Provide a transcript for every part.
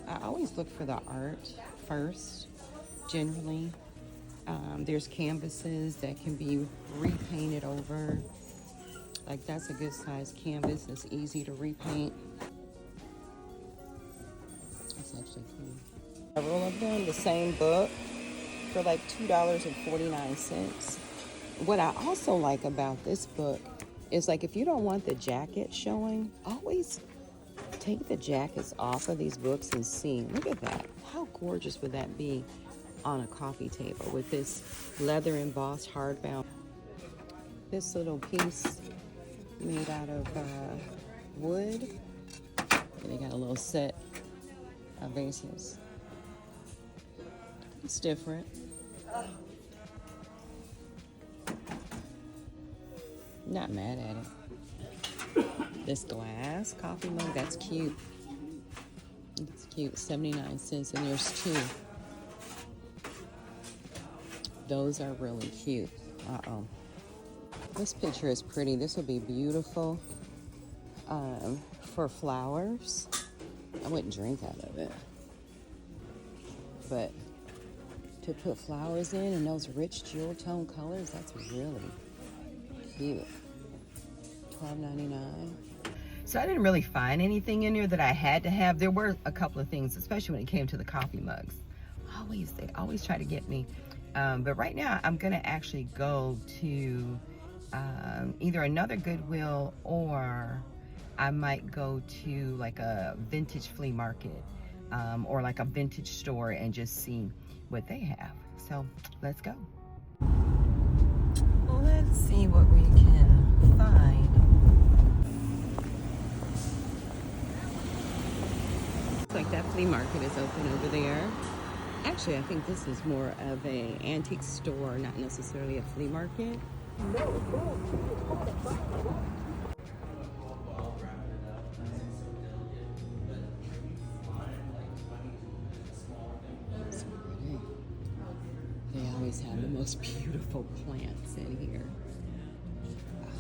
I always look for the art first, generally. There's canvases that can be repainted over. Like that's a good size canvas. It's easy to repaint. It's actually clean. Several of them, the same book, for like $2.49. What I also like about this book is like if you don't want the jacket showing, always take the jackets off of these books and see. Look at that. How gorgeous would that be on a coffee table with this leather embossed hardbound. This little piece made out of wood. And they got a little set of vases. It's different. Not mad at it. This glass coffee mug, that's cute. It's cute, 79 cents, and there's two. Those are really cute. Uh-oh. This picture is pretty. This would be beautiful for flowers. I wouldn't drink out of it. But to put flowers in and those rich jewel tone colors, that's really cute. $12.99. So I didn't really find anything in there that I had to have. There were a couple of things, especially when it came to the coffee mugs. They always try to get me. But right now I'm gonna actually go to either another Goodwill, or I might go to like a vintage flea market or like a vintage store and just see what they have. So let's go. Let's see what we can find. Looks like that flea market is open over there. Actually, I think this is more of a antique store, not necessarily a flea market. It's pretty. They always have the most beautiful plants in here.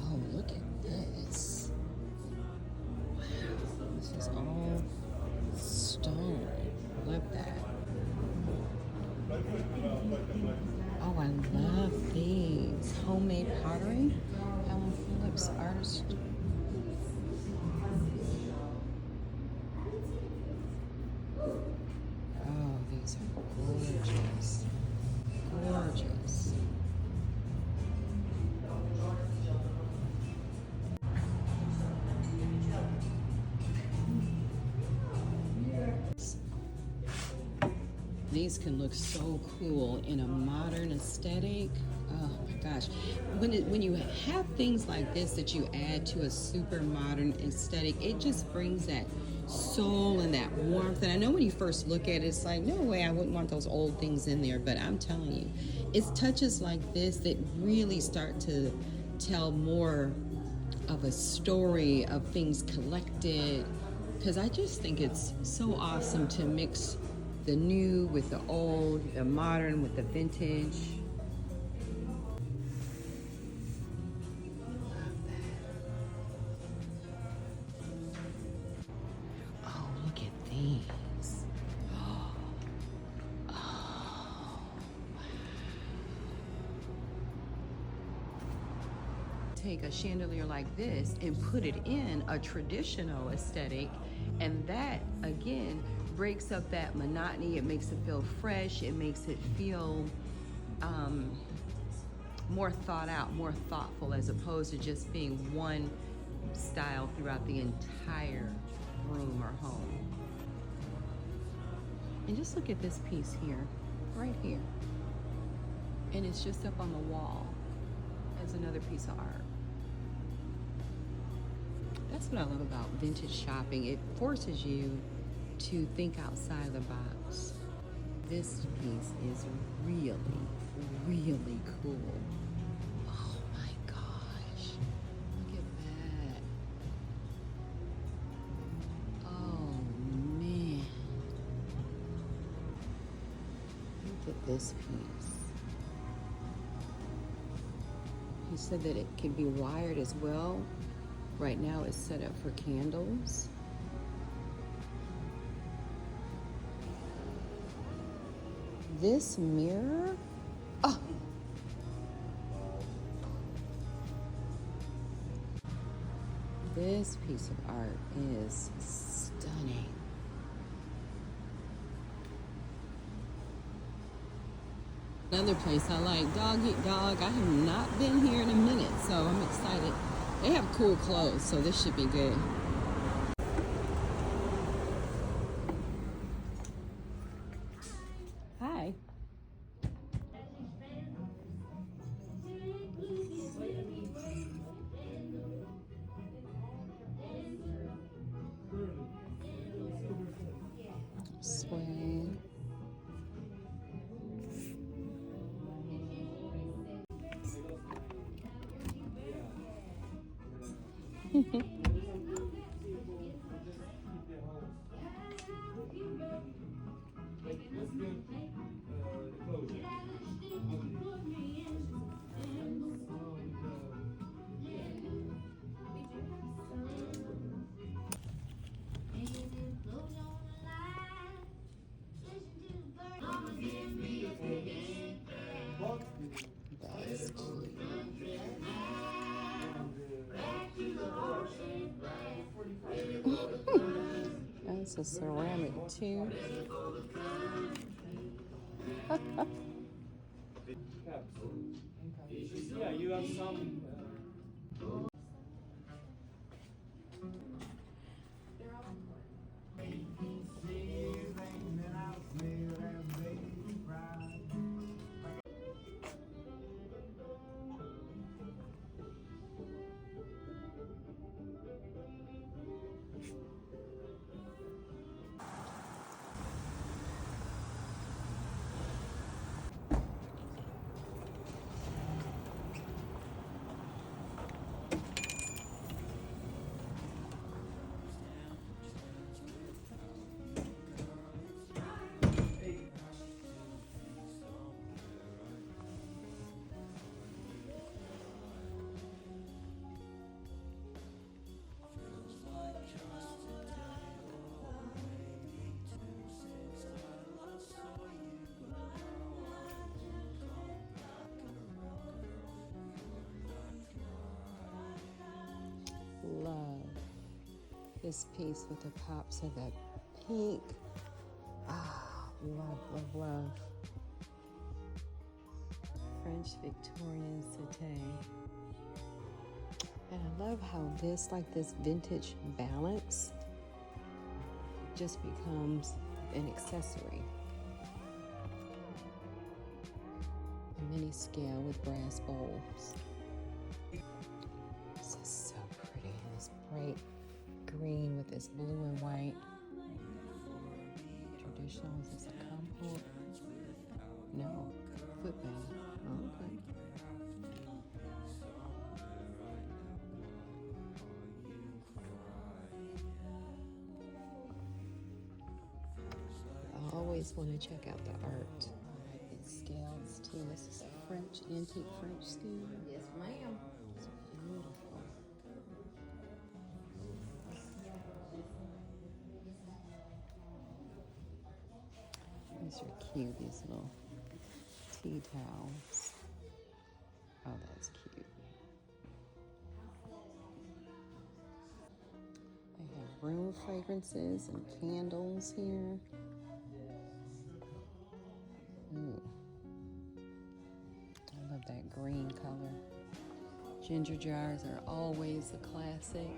Oh, look at this. Wow, this is all stone. Love that. Oh, I love these. Homemade pottery. Helen Phillips artist. Oh, these are gorgeous. Gorgeous. These can look so cool in a modern aesthetic. Oh my gosh. When you have things like this that you add to a super modern aesthetic, it just brings that soul and that warmth. And I know when you first look at it, it's like, no way, I wouldn't want those old things in there. But I'm telling you, it's touches like this that really start to tell more of a story of things collected. Because I just think it's so awesome to mix the new with the old, the modern with the vintage. Oh, look at these. Oh, wow. Take a chandelier like this and put it in a traditional aesthetic, and that again breaks up that monotony. It makes it feel fresh. It makes it feel more thought out, more thoughtful, as opposed to just being one style throughout the entire room or home. And just look at this piece here, right here. And it's just up on the wall as another piece of art. That's what I love about vintage shopping. It forces you to think outside the box. This piece is really, really cool. Oh my gosh, look at that. Oh man. Look at this piece. He said that it can be wired as well. Right now it's set up for candles. this mirror, oh, this piece of art is stunning. Another place I like, Dog Eat Dog. I have not been here in a minute, so I'm excited. They have cool clothes, so this should be good. Hi. Sway. That's cute. That's a ceramic too. Yeah, you have some. Love this piece with the pops of that pink. Ah, love, love, love. French Victorian Cité. And I love how this vintage balance just becomes an accessory. A mini scale with brass bowls. This is so pretty. This bright green with this blue and white. Traditional, is this a compote? No, footband. Oh, okay. I always want to check out the art. It's scales too. This is a French, antique French scale. Yes, ma'am. It's beautiful. These are cute, these little tea towels. Oh, that's cute. They have room fragrances and candles here. Ooh. I love that green color. Ginger jars are always a classic.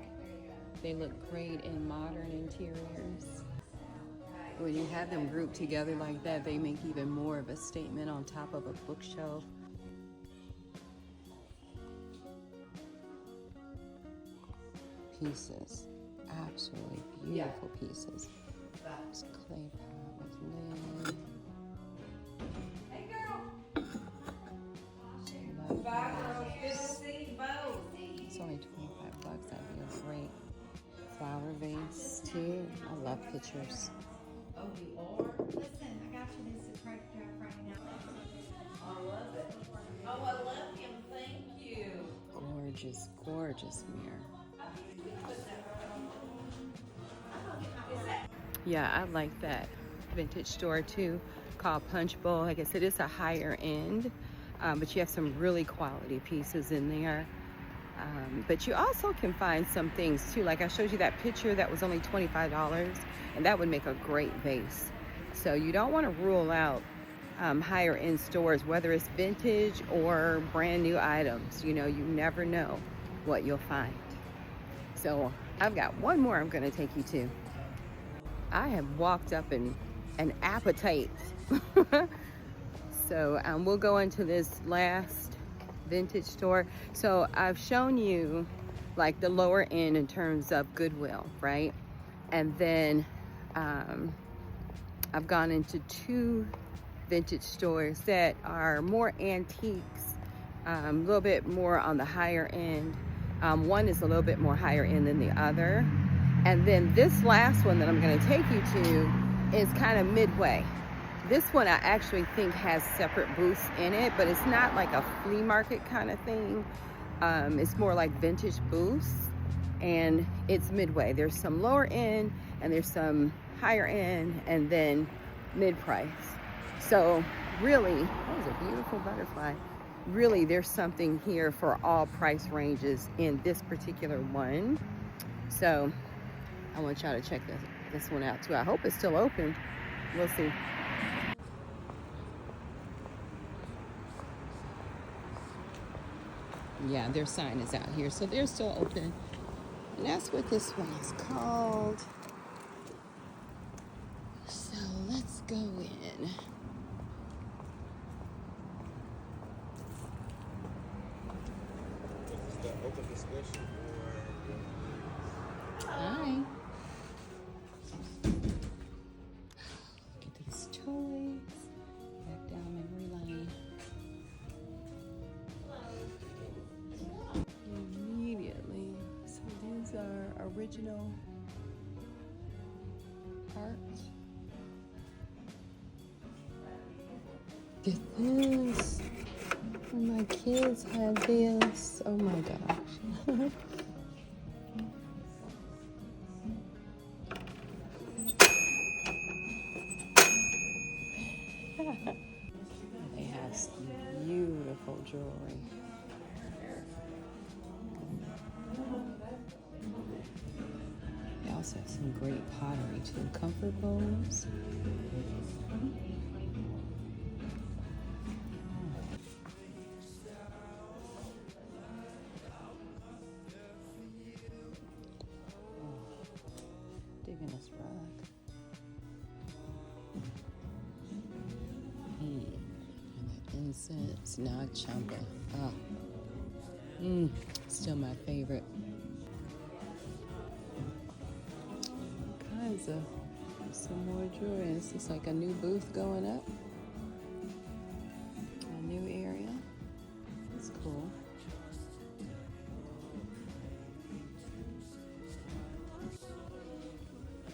They look great in modern interiors. When you have them grouped together like that, they make even more of a statement on top of a bookshelf. Pieces, absolutely beautiful pieces. This clay pot with lid. Hey, girl. Love Bye, girl. that. Good to see you both. It's only $25. That'd be a great flower vase too. I love pictures. Oh, you are? Listen, I got you this at Cracker Jack right now. I love it. Oh, I love him. Thank you. Gorgeous, gorgeous mirror. Yeah, I like that vintage store too. called Punch Bowl. Like I said, it's a higher end, but you have some really quality pieces in there. But you also can find some things too. Like I showed you that picture that was only $25, and that would make a great vase. So you don't want to rule out higher end stores, whether it's vintage or brand new items. You know, you never know what you'll find. So I've got one more I'm going to take you to. I have walked up an appetite. So we'll go into this last vintage store. So I've shown you like the lower end in terms of Goodwill, right? And then I've gone into 2 vintage stores that are more antiques, a little bit more on the higher end. One is a little bit more higher end than the other. And then this last one that I'm going to take you to is kind of midway. This one I actually think has separate booths in it, but it's not like a flea market kind of thing. It's more like vintage booths, and it's midway. There's some lower end and there's some higher end and then mid-price. So really, that was a beautiful butterfly. Really, there's something here for all price ranges in this particular one. So I want y'all to check this one out too. I hope it's still open. We'll see. Yeah, their sign is out here, so they're still open. And that's what this one is called. So let's go in. Open discussion or... Hi. Look at these toys. Back down memory lane. Immediately. So these are original art. Look at this. When my kids had this, oh my gosh. They have some beautiful jewelry. They also have some great pottery too. Comfort bowls. Digging this rug. And the incense, Nag Champa. Still my favorite. All kinds of some more jewelry. This is like a new booth going up. A new area. It's cool.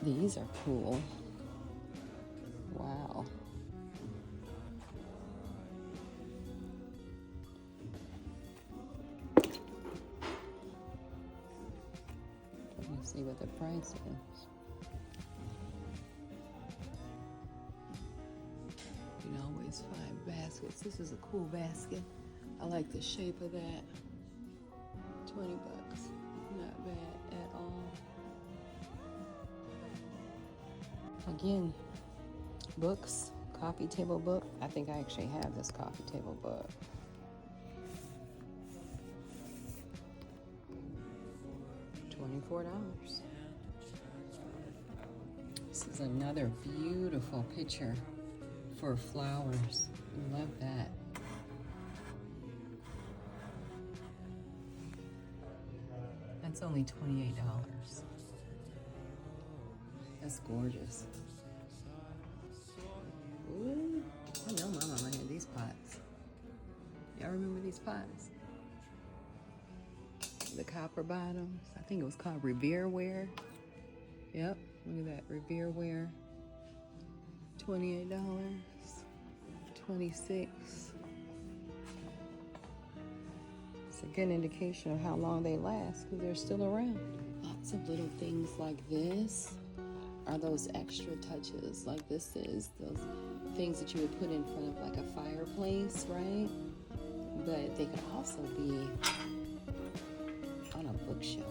These are cool. Wow. Let's see what the price is. You can always find baskets. This is a cool basket. I like the shape of that. 20 bucks. Not bad at all. Again, books, coffee table book. I think I actually have this coffee table book. $24. This is another beautiful picture for flowers. I love that. That's only $28. That's gorgeous. Ooh, I know my mama had these pots. Y'all remember these pots? The copper bottoms. I think it was called Revere ware. Yep, look at that, Revere ware. $28, $26. It's a good indication of how long they last because they're still around. Lots of little things like this are those extra touches, like this is those things that you would put in front of like a fireplace, right? But they could also be on a bookshelf.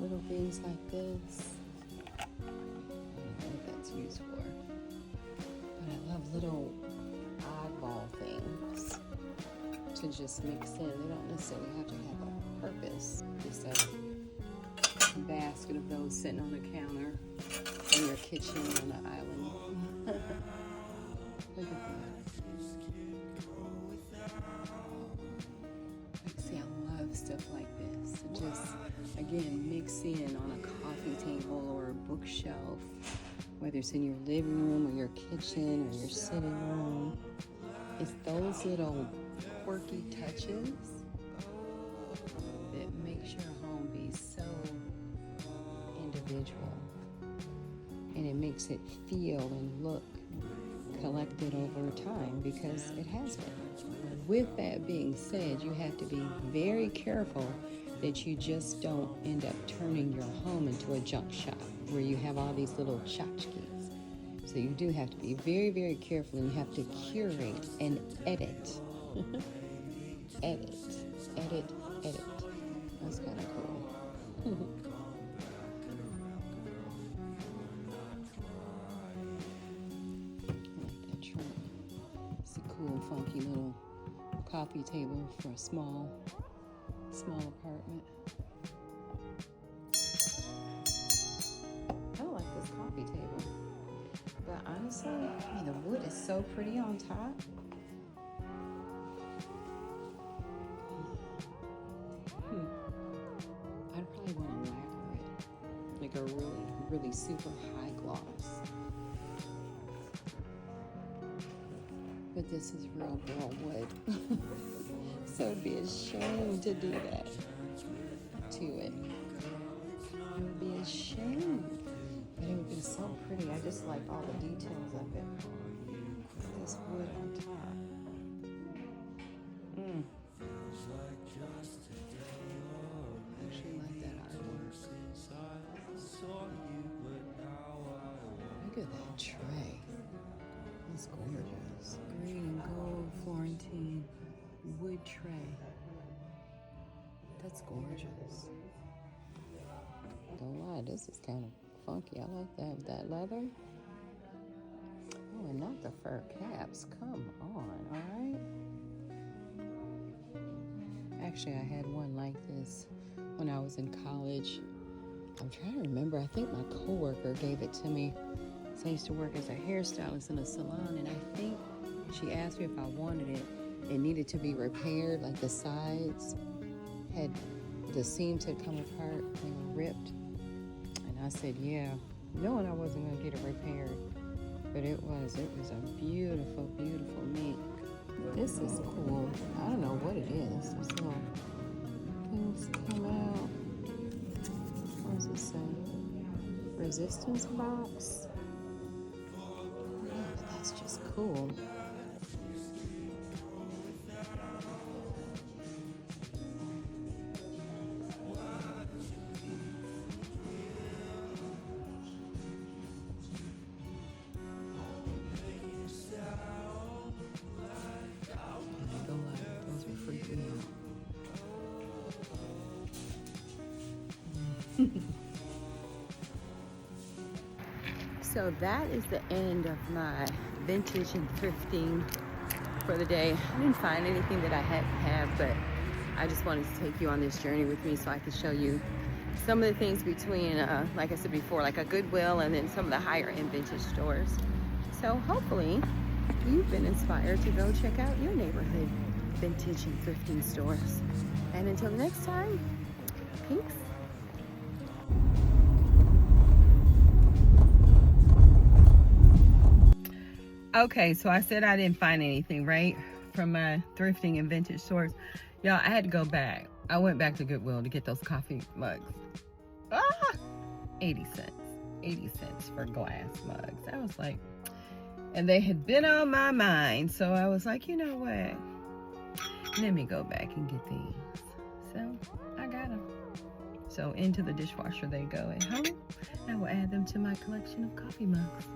Little things like this. I don't know what that's used for. But I love little oddball things to just mix in. They don't necessarily have to have a purpose. Just a basket of those sitting on the counter in your kitchen on the island. Look at that. See, I love stuff like this. So just, again, mix in on a coffee table or a bookshelf, whether it's in your living room or your kitchen or your sitting room. It's those little quirky touches that makes your home be so individual. And it makes it feel and look collected over time, because it has been. With that being said, you have to be very careful that you just don't end up turning your home into a junk shop where you have all these little tchotchkes. So you do have to be very, very careful, and you have to curate and edit. edit. That's kind of cool. Cool, funky little coffee table for a small apartment. I don't like this coffee table, but honestly, I mean, the wood is so pretty on top. I'd probably want to lacquer it, like a really, really super high gloss. But this is real girl wood. So it'd be a shame to do that to it. It would be a shame. But it would be so pretty. I just like all the details of it. This wood on top. I actually like that artwork. Look at that tray. It's gorgeous. Green and gold Florentine wood tray. That's gorgeous. Don't lie, this is kind of funky. I like that. That leather. Oh, and not the fur caps. Come on, all right? Actually, I had one like this when I was in college. I'm trying to remember. I think my coworker gave it to me. So I used to work as a hairstylist in a salon, and I think she asked me if I wanted it. It needed to be repaired, like the sides the seams had come apart, they were ripped. And I said, yeah, knowing I wasn't gonna get it repaired. But it was a beautiful, beautiful mink. This is cool. I don't know what it is. These little things come out. What does it say? Resistance box. Oh, that's just cool. Those were freaking out. So that is the end of my vintage and thrifting for the day. I didn't find anything that I had to have, but I just wanted to take you on this journey with me so I could show you some of the things between, like I said before, like a Goodwill and then some of the higher end vintage stores. So hopefully you've been inspired to go check out your neighborhood vintage and thrifting stores. And until next time, peace. Okay, so I said I didn't find anything, right, from my thrifting and vintage stores. Y'all, I had to go back. I went back to Goodwill to get those coffee mugs. 80 cents. 80 cents for glass mugs. I was like, and they had been on my mind, so I was like, you know what? Let me go back and get these. So I got them. So into the dishwasher they go at home. I will add them to my collection of coffee mugs.